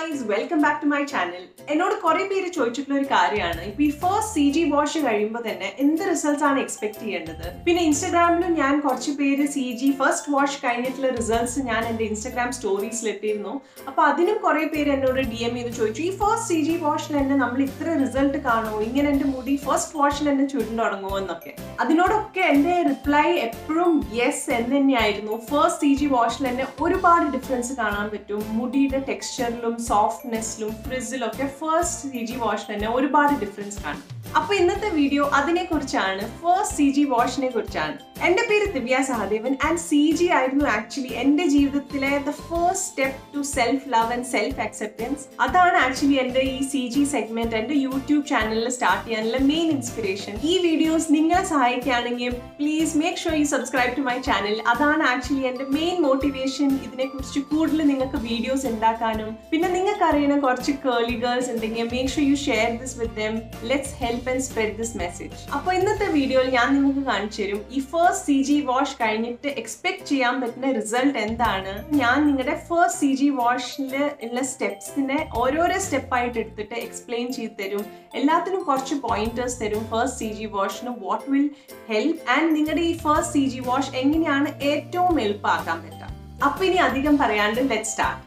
guys, welcome back to my channel. എന്നോട് കുറേ പേര് ചോദിച്ചിട്ടുള്ള ഒരു കാര്യമാണ് ഇപ്പോൾ ഈ ഫസ്റ്റ് CG വാഷ് കഴിയുമ്പോൾ തന്നെ എന്ത് റിസൾട്ട്സ് ആണ് എക്സ്പെക്ട് ചെയ്യേണ്ടത്. പിന്നെ ഇൻസ്റ്റാഗ്രാമിലും ഞാൻ കുറച്ച് പേര് CG ഫസ്റ്റ് വാഷ് കഴിഞ്ഞിട്ടുള്ള റിസൾട്ട്സ് ഞാൻ എൻ്റെ ഇൻസ്റ്റാഗ്രാം സ്റ്റോറീസിൽ ഇട്ടിരുന്നു. അപ്പോൾ അതിനും കുറേ പേര് എന്നോട് DM ചെയ്ത് ചോദിച്ചു ഈ ഫസ്റ്റ് CG വാഷിൽ തന്നെ നമ്മൾ ഇത്ര റിസൾട്ട് കാണുമോ, ഇങ്ങനെ എൻ്റെ മുടി ഫസ്റ്റ് വാഷിൽ തന്നെ ചുരുണ്ട് തുടങ്ങുമോ എന്നൊക്കെ. അതിനോടൊക്കെ എൻ്റെ റിപ്ലൈ എപ്പോഴും യെസ് എന്ന് തന്നെയായിരുന്നു. ഫസ്റ്റ് CG വാഷിൽ തന്നെ ഒരുപാട് ഡിഫറൻസ് കാണാൻ പറ്റും. മുടിയുടെ ടെക്സ്ചറിലും സോഫ്റ്റ്നെസ്സിലും ഫ്രിസിലും ഒക്കെ ഫസ്റ്റ് CG വാഷിൽ തന്നെ ഒരുപാട് ഡിഫറൻസ് കാണും. അപ്പോൾ ഇന്നത്തെ വീഡിയോ അതിനെക്കുറിച്ചാണ്, ഫസ്റ്റ് CG വാഷിനെ കുറിച്ചാണ്. എൻ്റെ പേര് ദിവ്യ സഹദേവൻ ആൻഡ് CG ആയിരുന്നു ആക്ച്വലി എൻ്റെ ജീവിതത്തിലെ the first step to self love and self acceptance. അതാണ് ആക്ച്വലി എൻ്റെ ഈ CG സെഗ്മെന്റ് എൻ്റെ യൂട്യൂബ് ചാനലിൽ സ്റ്റാർട്ട് ചെയ്യാനുള്ള മെയിൻ ഇൻസ്പിറേഷൻ. ഈ വീഡിയോസ് നിങ്ങളെ സഹായിക്കുകയാണെങ്കിൽ please make sure you subscribe to my channel. അതാണ് ആക്ച്വലി എൻ്റെ മെയിൻ മോട്ടിവേഷൻ, ഇതിനെക്കുറിച്ച് കൂടുതൽ നിങ്ങൾക്ക് വീഡിയോസ് ഉണ്ടാക്കാനും. പിന്നെ നിങ്ങൾക്ക് അറിയുന്ന കുറച്ച് കേർലി ഗേൾസ് ഉണ്ടെങ്കിൽ make sure you share this with dum. Let's help and spread this message. അപ്പോൾ ഇന്നത്തെ വീഡിയോയിൽ ഞാൻ നിങ്ങൾക്ക് കാണിച്ചു തരും ഈ ഫസ്റ്റ് CG വാഷ് കഴിഞ്ഞിട്ട് എക്സ്പെക്ട് ചെയ്യാൻ പറ്റുന്ന റിസൾട്ട് എന്താണ്. ഞാൻ നിങ്ങളുടെ ഫസ്റ്റ് CG വാഷിൽ ഉള്ള സ്റ്റെപ്സിനെ ഓരോരോ സ്റ്റെപ്പായിട്ട് എടുത്തിട്ട് എക്സ്പ്ലെയിൻ ചെയ്ത് തരും. എല്ലാത്തിനും കുറച്ച് പോയിന്റേഴ്സ് തരും ഫസ്റ്റ് CG വാഷിന് വാട്ട് വിൽ ഹെൽപ്പ് ആൻഡ് നിങ്ങളുടെ ഈ ഫസ്റ്റ് CG വാഷ് എങ്ങനെയാണ് ഏറ്റവും എളുപ്പമാക്കാൻ പറ്റുക. അപ്പോൾ ഇനി അധികം പറയാണ്ട് ലെറ്റ്സ് സ്റ്റാർട്ട്.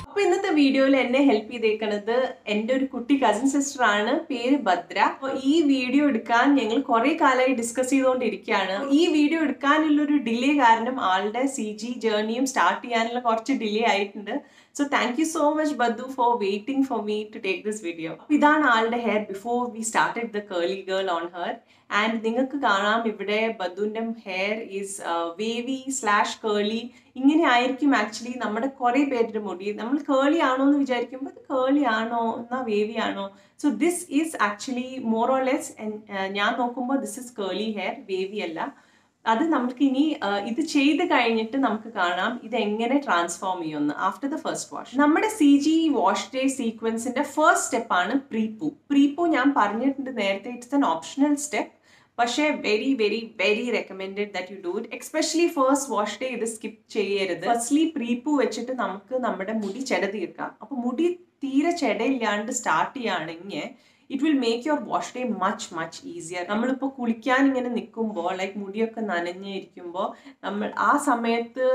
അപ്പോൾ ഇന്നത്തെ വീഡിയോയിൽ എന്നെ ഹെൽപ്പ് ചെയ്തേക്കുന്നത് എൻ്റെ ഒരു കുട്ടി കസിൻ സിസ്റ്റർ ആണ്, പേര് ഭദ്ര. അപ്പോൾ ഈ വീഡിയോ എടുക്കാൻ ഞങ്ങൾ കുറേ കാലമായി ഡിസ്കസ് ചെയ്തുകൊണ്ടിരിക്കുകയാണ്. ഈ വീഡിയോ എടുക്കാനുള്ളൊരു ഡിലേ കാരണം ആളുടെ CG ജേർണിയും സ്റ്റാർട്ട് ചെയ്യാനുള്ള കുറച്ച് ഡിലേ ആയിട്ടുണ്ട്. So thank you so much Baddu for waiting for me to take this video. ഇതാണ് ആളുടെ hair before we started the curly girl on her. And നിങ്ങൾക്ക് കാണാം ഇവിടെ ബദ്ദുവിൻ്റെ ഹെയർ ഈസ് വേവി / കേർലി. ഇങ്ങനെ ആയിരിക്കും ആക്ച്വലി നമ്മുടെ കുറേ പേരുടെ മുടി. നമ്മൾ കേർലി ആണോ എന്ന് വിചാരിക്കുമ്പോൾ ഇത് കേർലി ആണോ എന്നാ വേവി ആണോ. So this is actually more or less, ഞാൻ നോക്കുമ്പോൾ ദിസ് ഇസ് കേർലി ഹെയർ, വേവി അല്ല. അത് നമുക്ക് ഇനി ഇത് ചെയ്ത് കഴിഞ്ഞിട്ട് നമുക്ക് കാണാം ഇത് എങ്ങനെ ട്രാൻസ്ഫോം ചെയ്യുമെന്ന് ആഫ്റ്റർ ദ ഫസ്റ്റ് വാഷ്. നമ്മുടെ CG വാഷ് ഡേ സീക്വൻസിന്റെ ഫസ്റ്റ് സ്റ്റെപ്പാണ് പ്രീപൂ. ഞാൻ പറഞ്ഞിട്ടുണ്ട് നേരത്തെ, ഇറ്റ്സ് ആൻ ഓപ്ഷണൽ സ്റ്റെപ്പ്, പക്ഷേ very very very recommended that you do it. Especially first wash day ഇത് സ്കിപ്പ് ചെയ്യരുത്. ഫസ്റ്റ്ലി പ്രീപൂ വെച്ചിട്ട് നമുക്ക് നമ്മുടെ മുടി ചെട തീർക്കാം. അപ്പോൾ മുടി തീരെ ചെടയില്ലാണ്ട് സ്റ്റാർട്ട് ചെയ്യുകയാണെങ്കിൽ it will make your wash day much easier. നമ്മളിപ്പോൾ കുളിക്കാൻ ഇങ്ങനെ നിൽക്കുമ്പോൾ ലൈക്ക് മുടിയൊക്കെ നനഞ്ഞിരിക്കുമ്പോൾ നമ്മൾ ആ സമയത്ത്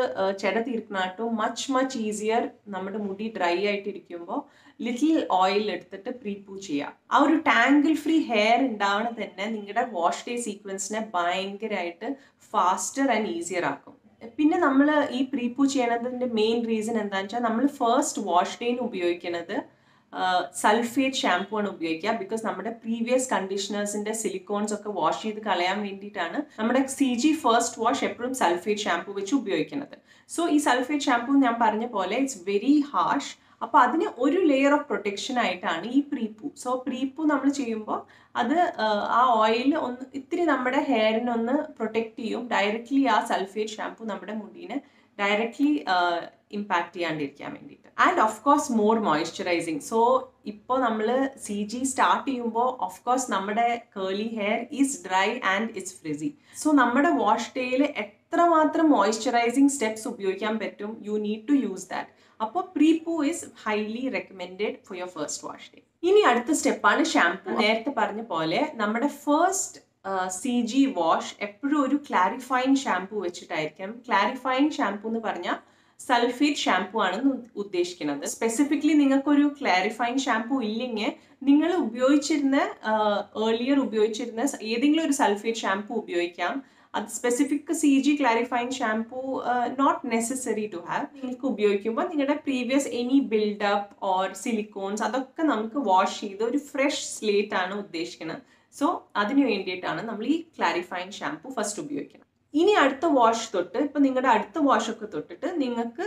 ചെട തീർക്കണാട്ടും മച്ച് ഈസിയർ. നമ്മുടെ മുടി ഡ്രൈ ആയിട്ടിരിക്കുമ്പോൾ ലിറ്റിൽ ഓയിൽ എടുത്തിട്ട് പ്രീപൂ ചെയ്യുക. ആ ഒരു ടാങ്കിൾ ഫ്രീ ഹെയർ ഉണ്ടാവണ തന്നെ നിങ്ങളുടെ വാഷ് ഡേ സീക്വൻസിനെ ഭയങ്കരമായിട്ട് ഫാസ്റ്റർ ആൻഡ് ഈസിയർ ആക്കും. പിന്നെ നമ്മൾ ഈ പ്രീപൂ ചെയ്യണതിൻ്റെ മെയിൻ റീസൺ എന്താണെന്ന് വെച്ചാൽ നമ്മൾ ഫസ്റ്റ് വാഷ് ഡേന് ഉപയോഗിക്കുന്നത് സൾഫേറ്റ് ഷാംപൂ ആണ് ഉപയോഗിക്കുക. ബിക്കോസ് നമ്മുടെ പ്രീവിയസ് കണ്ടീഷണേഴ്സിന്റെ സിലിക്കോൺസ് ഒക്കെ വാഷ് ചെയ്ത് കളയാൻ വേണ്ടിയിട്ടാണ് നമ്മുടെ CG ഫസ്റ്റ് വാഷ് എപ്പോഴും സൾഫേറ്റ് ഷാംപൂ വെച്ച് ഉപയോഗിക്കുന്നത്. സോ ഈ സൾഫേറ്റ് ഷാംപൂ ഞാൻ പറഞ്ഞ പോലെ ഇറ്റ്സ് വെരി ഹാർഷ്. അപ്പോൾ അതിന് ഒരു ലെയർ ഓഫ് പ്രൊട്ടക്ഷൻ ആയിട്ടാണ് ഈ പ്രീപൂ. സോ പ്രീപൂ നമ്മൾ ചെയ്യുമ്പോൾ അത് ആ ഓയിൽ ഒന്ന് ഇത്തിരി നമ്മുടെ ഹെയറിനെ ഒന്ന് പ്രൊട്ടക്റ്റ് ചെയ്യും. ഡയറക്റ്റ്ലി ആ സൾഫേറ്റ് ഷാംപൂ നമ്മുടെ മുടീനെ ഡയറക്റ്റ്ലി ഇമ്പാക്ട് ചെയ്യാണ്ടിരിക്കാൻ വേണ്ടിയിട്ട്. And of course more moisturising. So ഇപ്പോൾ നമ്മൾ CG സ്റ്റാർട്ട് ചെയ്യുമ്പോൾ ഓഫ് കോഴ്സ് നമ്മുടെ curly hair is dry and it's frizzy. So നമ്മുടെ വാഷ് ഡേയിൽ എത്രമാത്രം മോയ്സ്ചറൈസിങ് സ്റ്റെപ്സ് ഉപയോഗിക്കാൻ പറ്റും, you need to use that. അപ്പോൾ prepoo is highly recommended for your first wash day. ഇനി അടുത്ത സ്റ്റെപ്പാണ് ഷാംപൂ. നേരത്തെ പറഞ്ഞ പോലെ നമ്മുടെ ഫസ്റ്റ് CG വാഷ് എപ്പോഴും ഒരു ക്ലാരിഫൈങ് ഷാംപൂ വെച്ചിട്ടായിരിക്കും. ക്ലാരിഫൈങ് ഷാംപൂ എന്ന് പറഞ്ഞാൽ സൾഫേറ്റ് ഷാംപൂ ആണെന്ന് ഉദ്ദേശിക്കുന്നത്. സ്പെസിഫിക്കലി നിങ്ങൾക്കൊരു ക്ലാരിഫൈങ് ഷാംപൂ ഇല്ലെങ്കിൽ നിങ്ങൾ ഏർലിയർ ഉപയോഗിച്ചിരുന്ന ഏതെങ്കിലും ഒരു സൾഫേറ്റ് ഷാംപൂ ഉപയോഗിക്കാം. അത് specific CG clarifying shampoo not necessary to have. നിങ്ങൾക്ക് ഉപയോഗിക്കുമ്പോൾ നിങ്ങളുടെ previous any buildup or silicones അതൊക്കെ നമുക്ക് വാഷ് ചെയ്ത് ഒരു ഫ്രഷ് സ്ലേറ്റ് ആണ് ഉദ്ദേശിക്കുന്നത്. സോ അതിന് വേണ്ടിയിട്ടാണ് നമ്മൾ ഈ ക്ലാരിഫൈങ് ഷാംപൂ ഫസ്റ്റ് ഉപയോഗിക്കുന്നത്. ഇനി അടുത്ത വാഷ് തൊട്ട് ഇപ്പം നിങ്ങളുടെ അടുത്ത വാഷൊക്കെ തൊട്ടിട്ട് നിങ്ങൾക്ക്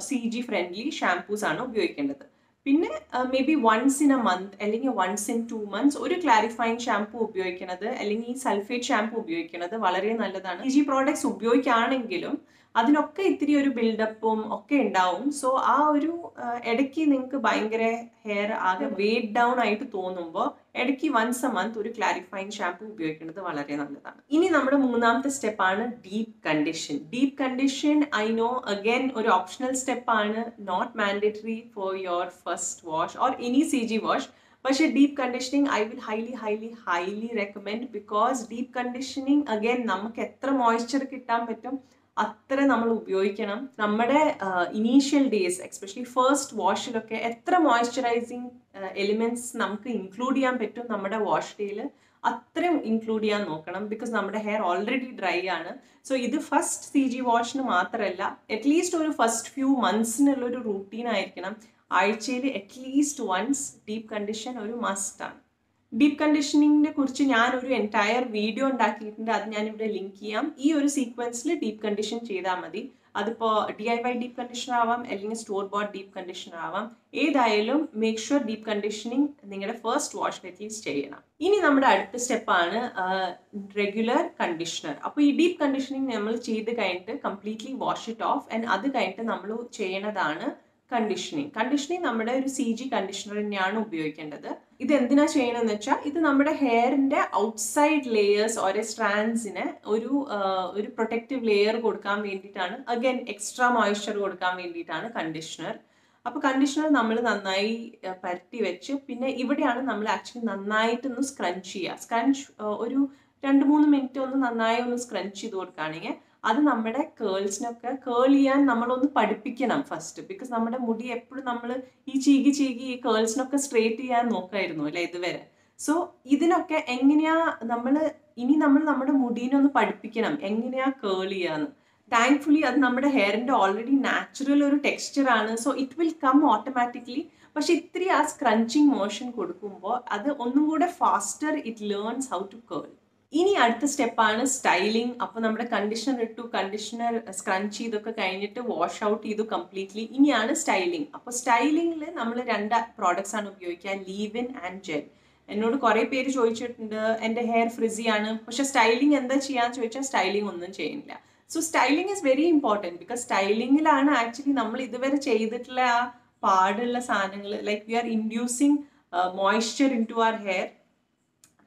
CG ഫ്രണ്ട്ലി ഷാംപൂസ് ആണ് ഉപയോഗിക്കേണ്ടത്. പിന്നെ maybe once in a month അല്ലെങ്കിൽ വൺസ് ഇൻ 2 months ഒരു ക്ലാരിഫൈങ് ഷാംപൂ ഉപയോഗിക്കുന്നത് അല്ലെങ്കിൽ ഈ സൾഫേറ്റ് ഷാംപൂ ഉപയോഗിക്കുന്നത് വളരെ നല്ലതാണ്. CG പ്രോഡക്ട്സ് ഉപയോഗിക്കുകയാണെങ്കിലും അതിനൊക്കെ ഇത്തിരി ഒരു ബിൽഡപ്പും ഒക്കെ ഉണ്ടാവും. സോ ആ ഒരു ഇടയ്ക്ക് നിങ്ങൾക്ക് ഭയങ്കര ഹെയർ ആകെ വെയ്റ്റ് ഡൗൺ ആയിട്ട് തോന്നുമ്പോൾ ഇടയ്ക്ക് വൺസ് എ മന്ത് ഒരു ക്ലാരിഫൈങ് ഷാമ്പു ഉപയോഗിക്കുന്നത് വളരെ നല്ലതാണ്. ഇനി നമ്മുടെ മൂന്നാമത്തെ സ്റ്റെപ്പാണ് deep condition. Deep condition I know again ഒരു ഓപ്ഷണൽ സ്റ്റെപ്പാണ്, not mandatory for your first wash or any CG wash. പക്ഷേ deep conditioning I will highly recommend, because deep conditioning again നമുക്ക് എത്ര മോയ്സ്ചർ കിട്ടാൻ പറ്റും അത്ര നമ്മൾ ഉപയോഗിക്കണം. നമ്മുടെ ഇനീഷ്യൽ ഡേയ്സ് എക്സ്പെഷ്യലി ഫസ്റ്റ് വാഷിലൊക്കെ എത്ര മോയ്സ്ചറൈസിങ് എലിമെന്റ്സ് നമുക്ക് ഇൻക്ലൂഡ് ചെയ്യാൻ പറ്റും നമ്മുടെ വാഷ് ഡേയിൽ അത്രയും ഇൻക്ലൂഡ് ചെയ്യാൻ നോക്കണം. ബിക്കോസ് നമ്മുടെ ഹെയർ ഓൾറെഡി ഡ്രൈ ആണ്. സോ ഇത് ഫസ്റ്റ് CG വാഷിന് മാത്രമല്ല, അറ്റ്ലീസ്റ്റ് ഒരു ഫസ്റ്റ് ഫ്യൂ മന്ത്സിനുള്ളൊരു റൂട്ടീൻ ആയിരിക്കണം. ആഴ്ചയിൽ അറ്റ്ലീസ്റ്റ് വൺസ് ഡീപ്പ് കണ്ടീഷൻ ഒരു മസ്റ്റാണ്. ഡീപ്പ് കണ്ടീഷനിങ്ങിനെ കുറിച്ച് ഞാൻ ഒരു എൻറ്റയർ വീഡിയോ ഉണ്ടാക്കിയിട്ടുണ്ട്, അത് ഞാനിവിടെ ലിങ്ക് ചെയ്യാം. ഈ ഒരു സീക്വൻസിൽ ഡീപ്പ് കണ്ടീഷൻ ചെയ്താൽ മതി. അതിപ്പോൾ DIY ഡീപ്പ് കണ്ടീഷണർ ആവാം, അല്ലെങ്കിൽ സ്റ്റോർ ബോട്ട് ഡീപ്പ് കണ്ടീഷണർ ആവാം. ഏതായാലും മേക്ക് ഷുവർ ഡീപ്പ് കണ്ടീഷനിങ് നിങ്ങളുടെ ഫസ്റ്റ് വാഷിൽ അറ്റ്ലീസ്റ്റ് ചെയ്യണം. ഇനി നമ്മുടെ അടുത്ത സ്റ്റെപ്പാണ് റെഗുലർ കണ്ടീഷണർ. അപ്പോൾ ഈ ഡീപ്പ് കണ്ടീഷനിങ് നമ്മൾ ചെയ്ത് കഴിഞ്ഞിട്ട് completely wash it off, and അത് കഴിഞ്ഞിട്ട് നമ്മൾ ചെയ്യണതാണ് കണ്ടീഷനിങ് നമ്മുടെ ഒരു CG കണ്ടീഷണർ തന്നെയാണ് ഉപയോഗിക്കേണ്ടത്. ഇത് എന്തിനാ ചെയ്യണമെന്ന് വെച്ചാൽ, ഇത് നമ്മുടെ ഹെയറിന്റെ ഔട്ട്സൈഡ് ലേയേഴ്സ് ഓരോ സ്ട്രാൻഡ്സിന് ഒരു പ്രൊട്ടക്റ്റീവ് ലെയർ കൊടുക്കാൻ വേണ്ടിയിട്ടാണ്. അഗൈൻ എക്സ്ട്രാ മോയ്സ്ചർ കൊടുക്കാൻ വേണ്ടിയിട്ടാണ് കണ്ടീഷണർ. അപ്പോൾ കണ്ടീഷണർ നമ്മൾ നന്നായി പരട്ടി വെച്ച്, പിന്നെ ഇവിടെയാണ് നമ്മൾ ആക്ച്വലി നന്നായിട്ടൊന്ന് സ്ക്രഞ്ച് ചെയ്യുക. ഒരു 2-3 മിനിറ്റ് ഒന്ന് നന്നായി ഒന്ന് സ്ക്രഞ്ച് ചെയ്ത് കൊടുക്കുകയാണെങ്കിൽ അത് നമ്മുടെ കേൾസിനൊക്കെ കേൾ ചെയ്യാൻ നമ്മളൊന്ന് പഠിപ്പിക്കണം ഫസ്റ്റ്. ബിക്കോസ് നമ്മുടെ മുടി എപ്പോഴും നമ്മൾ ഈ ചീകി ഈ കേൾസിനൊക്കെ സ്ട്രേറ്റ് ചെയ്യാൻ നോക്കായിരുന്നു അല്ലെ ഇതുവരെ. സോ ഇതിനൊക്കെ എങ്ങനെയാ നമ്മൾ നമ്മുടെ മുടീനെ ഒന്ന് പഠിപ്പിക്കണം എങ്ങനെയാ കേൾ ചെയ്യാന്ന്. താങ്ക്ഫുള്ളി അത് നമ്മുടെ ഹെയറിന്റെ ഓൾറെഡി നാച്ചുറൽ ഒരു ടെക്സ്ചർ ആണ്. So it will come automatically. പക്ഷെ ഇത്തിരി ആ സ്ക്രഞ്ചിങ് മോഷൻ കൊടുക്കുമ്പോൾ അത് ഒന്നും കൂടെ faster it learns how to curl. ഇനി അടുത്ത സ്റ്റെപ്പാണ് സ്റ്റൈലിംഗ്. അപ്പോൾ നമ്മുടെ കണ്ടീഷണർ ഇട്ടു, കണ്ടീഷണർ സ്ക്രഞ്ച് ചെയ്തൊക്കെ കഴിഞ്ഞിട്ട് വാഷ് ഔട്ട് ചെയ്തു കംപ്ലീറ്റ്ലി. ഇനിയാണ് സ്റ്റൈലിംഗ്. അപ്പോൾ സ്റ്റൈലിംഗിൽ നമ്മൾ 2 പ്രോഡക്ട്സ് ആണ് ഉപയോഗിക്കുക, ലീവ്-ഇൻ ആൻഡ് ജെൽ. എന്നോട് കുറേ പേര് ചോദിച്ചിട്ടുണ്ട് എൻ്റെ ഹെയർ ഫ്രിസി ആണ്, പക്ഷെ സ്റ്റൈലിംഗ് എന്താ ചെയ്യാന്ന് ചോദിച്ചാൽ സ്റ്റൈലിംഗ് ഒന്നും ചെയ്യുന്നില്ല. So styling is very important, because സ്റ്റൈലിംഗിലാണ് ആക്ച്വലി നമ്മൾ ഇതുവരെ ചെയ്തിട്ടുള്ള ആ പാടുള്ള സാധനങ്ങൾ, like we are inducing moisture into our hair.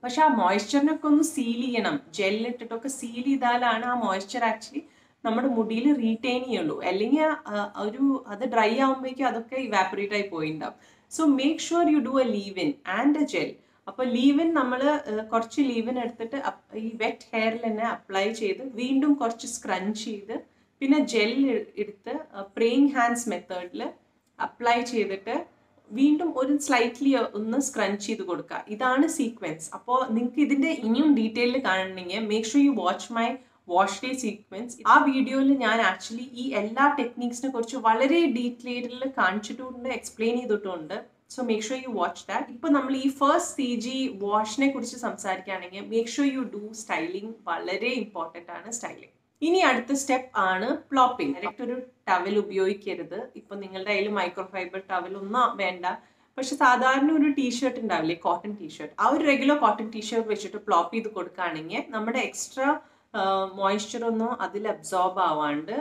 പക്ഷെ ആ മോയ്സ്ചറിനൊക്കെ ഒന്ന് സീൽ ചെയ്യണം, ജെല്ലിട്ടിട്ടൊക്കെ സീൽ ചെയ്താലാണ് ആ മോയ്സ്ചർ ആക്ച്വലി നമ്മുടെ മുടിയിൽ റീറ്റെയിൻ ചെയ്യുള്ളൂ. അല്ലെങ്കിൽ അത് ഡ്രൈ ആകുമ്പോഴേക്കും അതൊക്കെ ഇവാപറേറ്റ് ആയി പോയിണ്ടാവും. So make sure you do a leave in and a gel. അപ്പോൾ ലീവ്-ഇൻ നമ്മൾ കുറച്ച് ലീവ്-ഇൻ എടുത്തിട്ട് ഈ വെറ്റ് ഹെയറിൽ തന്നെ അപ്ലൈ ചെയ്ത് വീണ്ടും കുറച്ച് സ്ക്രഞ്ച് ചെയ്ത് പിന്നെ ജെൽ എടുത്ത് പ്രേയിങ് ഹാൻഡ്സ് മെത്തേഡിൽ അപ്ലൈ ചെയ്തിട്ട് വീണ്ടും ഒരു സ്ലൈറ്റ്ലി ഒന്ന് സ്ക്രഞ്ച് ചെയ്ത് കൊടുക്കുക. ഇതാണ് സീക്വൻസ്. അപ്പോൾ നിങ്ങൾക്ക് ഇതിന്റെ ഇനിയും ഡീറ്റെയിലിൽ കാണണമെങ്കിൽ make sure you watch my wash day sequence. ആ വീഡിയോയിൽ ഞാൻ ആക്ച്വലി ഈ എല്ലാ ടെക്നിക്സിനെ കുറിച്ച് വളരെ ഡീറ്റെയിലിൽ കാണിച്ചിട്ടുണ്ട്, എക്സ്പ്ലെയിൻ ചെയ്തിട്ടുണ്ട്. So make sure you watch that. ഇപ്പോൾ നമ്മൾ ഈ ഫസ്റ്റ് CG വാഷിനെ കുറിച്ച് സംസാരിക്കുകയാണെങ്കിൽ make sure you do styling. വളരെ ഇമ്പോർട്ടൻ്റ് ആണ് സ്റ്റൈലിംഗ്. ഇനി അടുത്ത സ്റ്റെപ്പ് ആണ് പ്ലോപ്പിംഗ്. ഡയറക്റ്റ് ഒരു ടവൽ ഉപയോഗിക്കരുത്. ഇപ്പൊ നിങ്ങളുടെ കയ്യിൽ മൈക്രോഫൈബർ ടവൽ ഒന്നും വേണ്ട. പക്ഷെ സാധാരണ ഒരു ടീഷർട്ട് ഉണ്ടാവില്ലേ, കോട്ടൺ ടീഷർട്ട്, ആ ഒരു റെഗുലർ കോട്ടൺ ടീഷർട്ട് വെച്ചിട്ട് പ്ലോപ്പ് ചെയ്ത് കൊടുക്കുകയാണെങ്കിൽ നമ്മുടെ എക്സ്ട്രാ മോയ്സ്ചർ ഒന്നും അതിൽ അബ്സോർബ് ആവാണ്ട്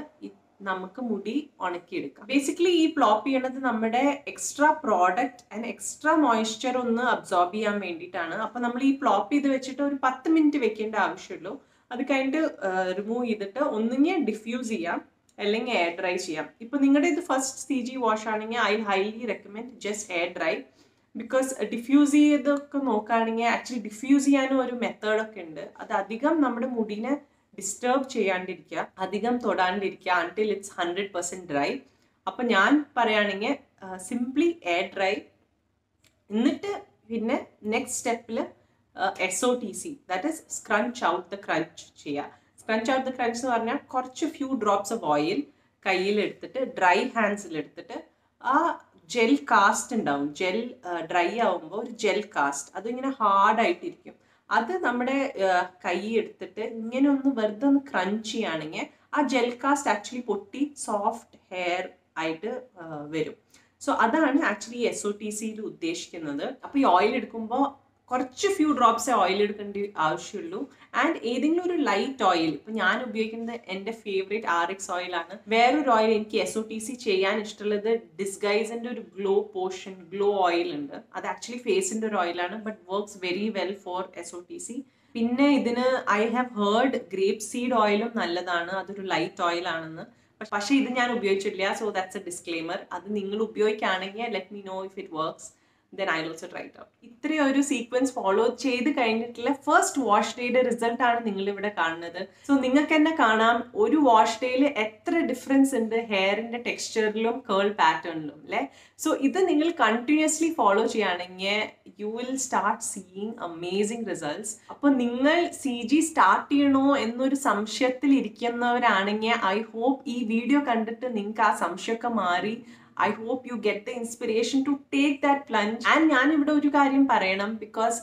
നമുക്ക് മുടി ഉണക്കിയെടുക്കാം. ബേസിക്കലി ഈ പ്ലോപ്പ് ചെയ്യണത് നമ്മുടെ extra product and extra moisture ഒന്ന് അബ്സോർബ് ചെയ്യാൻ വേണ്ടിയിട്ടാണ്. അപ്പൊ നമ്മൾ ഈ പ്ലോപ്പ് ചെയ്ത് വെച്ചിട്ട് ഒരു 10 മിനിറ്റ് വെക്കേണ്ട ആവശ്യമുള്ളൂ. അത് കഴിഞ്ഞിട്ട് റിമൂവ് ചെയ്തിട്ട് ഒന്നുകിൽ ഡിഫ്യൂസ് ചെയ്യാം അല്ലെങ്കിൽ എയർ ഡ്രൈ ചെയ്യാം. ഇപ്പൊ നിങ്ങളുടെ ഇത് ഫസ്റ്റ് CG വാഷ് ആണെങ്കിൽ I highly recommend just air dry. Because diffuse ചെയ്തൊക്കെ നോക്കുകയാണെങ്കിൽ ആക്ച്വലി ഡിഫ്യൂസ് ചെയ്യാനും ഒരു മെത്തേഡൊക്കെ ഉണ്ട്. അത് അധികം നമ്മുടെ മുടിനെ ഡിസ്റ്റർബ് ചെയ്യാണ്ടിരിക്കുക, അധികം തൊടാണ്ടിരിക്കുക അൺടിൽ ഇറ്റ്സ് 100% ഡ്രൈ. അപ്പൊ ഞാൻ പറയുകയാണെങ്കിൽ സിംപ്ലി എയർ ഡ്രൈ. എന്നിട്ട് പിന്നെ നെക്സ്റ്റ് സ്റ്റെപ്പിൽ SOTC, that is scrunch out the crunch ചെയ്യുക. സ്ക്രഞ്ച് ഔട്ട് ദ ക്രഞ്ച് എന്ന് പറഞ്ഞാൽ കുറച്ച് ഫ്യൂ ഡ്രോപ്സ് ഓഫ് ഓയിൽ കയ്യിലെടുത്തിട്ട് ഡ്രൈ ഹാൻഡ്സിലെടുത്തിട്ട് ആ ജെൽ കാസ്റ്റ് ഉണ്ടാവും. ജെൽ ഡ്രൈ ആവുമ്പോൾ ഒരു ജെൽ കാസ്റ്റ് അതിങ്ങനെ ഹാർഡായിട്ടിരിക്കും. അത് നമ്മുടെ കൈ എടുത്തിട്ട് ഇങ്ങനെ ഒന്ന് വെറുതെ ഒന്ന് ക്രഞ്ച് ചെയ്യുകയാണെങ്കിൽ ആ ജെൽ കാസ്റ്റ് ആക്ച്വലി പൊട്ടി സോഫ്റ്റ് ഹെയർ ആയിട്ട് വരും. സോ അതാണ് ആക്ച്വലി SOTCയിൽ ഉദ്ദേശിക്കുന്നത്. അപ്പോൾ ഈ ഓയിൽ എടുക്കുമ്പോൾ കുറച്ച് ഫ്യൂ ഡ്രോപ്സേ ഓയിൽ എടുക്കേണ്ട ആവശ്യമുള്ളൂ. ആൻഡ് ഏതെങ്കിലും ഒരു ലൈറ്റ് ഓയിൽ, ഇപ്പം ഞാൻ ഉപയോഗിക്കുന്നത് എൻ്റെ ഫേവറേറ്റ് RX ഓയിലാണ്. വേറൊരു ഓയിൽ എനിക്ക് SOTC ചെയ്യാൻ ഇഷ്ടമുള്ളത് ഡിസ്ഗൈസിൻ്റെ ഒരു ഗ്ലോ ഓയിൽ ഉണ്ട്. അത് ആക്ച്വലി ഫേസിൻ്റെ ഒരു ഓയിലാണ്, but works very well for SOTC. പിന്നെ ഇതിന് I have heard grape seed ഓയിലും നല്ലതാണ്, അതൊരു ലൈറ്റ് ഓയിലാണെന്ന്. പക്ഷേ ഇത് ഞാൻ ഉപയോഗിച്ചിട്ടില്ല, സോ ദാറ്റ്സ് എ ഡിസ്ക്ലെയിമർ. അത് നിങ്ങൾ ഉപയോഗിക്കുകയാണെങ്കിൽ let me know if it works, then I'll also try it out. ഇത്രയും ഒരു സീക്വൻസ് ഫോളോ ചെയ്ത് കഴിഞ്ഞിട്ടുള്ള ഫസ്റ്റ് വാഷ് ഡേയുടെ റിസൾട്ട് ആണ് നിങ്ങൾ ഇവിടെ കാണുന്നത്. സോ നിങ്ങൾക്ക് തന്നെ കാണാം ഒരു വാഷ് ഡേയിൽ എത്ര ഡിഫറൻസ് ഉണ്ട് ഹെയറിന്റെ ടെക്സ്ചറിലും കേൾ പാറ്റേണിലും അല്ലേ. സോ ഇത് നിങ്ങൾ കണ്ടിന്യൂസ്ലി ഫോളോ ചെയ്യുകയാണെങ്കിൽ you will start seeing amazing results. അപ്പോൾ നിങ്ങൾ CG സ്റ്റാർട്ട് ചെയ്യണോ എന്നൊരു സംശയത്തിൽ ഇരിക്കുന്നവരാണെങ്കിൽ ഐ ഹോപ്പ് ഈ വീഡിയോ കണ്ടിട്ട് നിങ്ങൾക്ക് ആ സംശയമൊക്കെ മാറി. I hope you get the inspiration to take that plunge. And ഞാൻ ഇവിടെ ഒരു കാര്യം പറയണം, because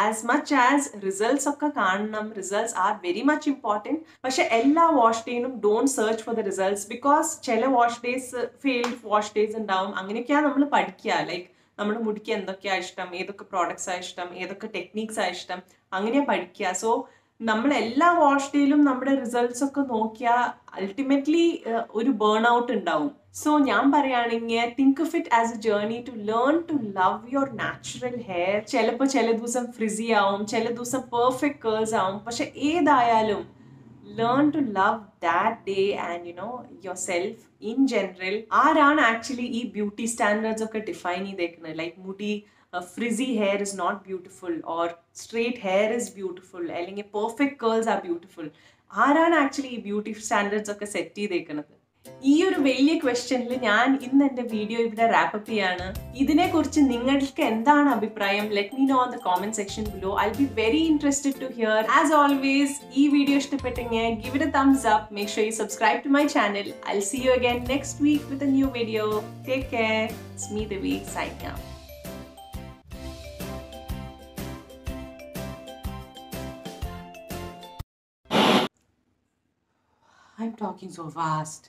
as much as results ഒക്കെ കാണണം, results are very much important. പക്ഷെ എല്ലാ വാഷ് ഡേയിലും don't search for the results, because ചില wash days failed wash days ഉണ്ടാവും. അങ്ങനെയൊക്കെയാണ് നമ്മൾ പഠിക്കുക. ലൈക്ക് നമ്മുടെ മുടിക്ക് എന്തൊക്കെയാണ് ഇഷ്ടം, ഏതൊക്കെ പ്രോഡക്ട്സ് ആണ് ഇഷ്ടം, ഏതൊക്കെ ടെക്നീക്സ് ആണ് ഇഷ്ടം, അങ്ങനെയാണ് പഠിക്കുക. സോ നമ്മൾ എല്ലാ വാഷ് ഡേയിലും നമ്മുടെ റിസൾട്ട്സ് ഒക്കെ നോക്കിയാൽ അൾട്ടിമേറ്റ്ലി ഒരു ബേൺ ഔട്ട് ഉണ്ടാവും. സോ ഞാൻ പറയുകയാണെങ്കിൽ think of it as a journey to learn to love your natural hair. ചിലപ്പോൾ ചില ദിവസം ഫ്രിസി ആവും, ചില ദിവസം പെർഫെക്റ്റ് കേൾസ് ആവും. പക്ഷെ ഏതായാലും learn to love that day and yourself in general. ആരാണ് ആക്ച്വലി ഈ ബ്യൂട്ടി സ്റ്റാൻഡേർഡ്സ് ഒക്കെ ഡിഫൈൻ ചെയ്തേക്കുന്നത്? ലൈക്ക് മുടി frizzy hair is not beautiful or straight hair is beautiful, അല്ലെങ്കിൽ perfect curls are beautiful. ആരാണ് ആക്ച്വലി ഈ ബ്യൂട്ടി സ്റ്റാൻഡേർഡ്സ് ഒക്കെ set ചെയ്തേക്കുന്നത്? ഈ ഒരു വലിയ ക്വസ്റ്റ്യനിൽ ഞാൻ ഇന്ന് എൻ്റെ വീഡിയോ ഇവിടെ റാപ്പപ്പ് ചെയ്യാണ്. ഇതിനെക്കുറിച്ച് നിങ്ങൾക്ക് എന്താണ് അഭിപ്രായം? Let me know on the comment section below. I be very interested to hear. As always ഈ വീഡിയോ ഇഷ്ടപ്പെട്ടെങ്കിൽ give it a thumbs up. Make sure you subscribe to my channel. I will see you again next week with a new video. Take care. It's me Devi signing out. I'm talking so fast.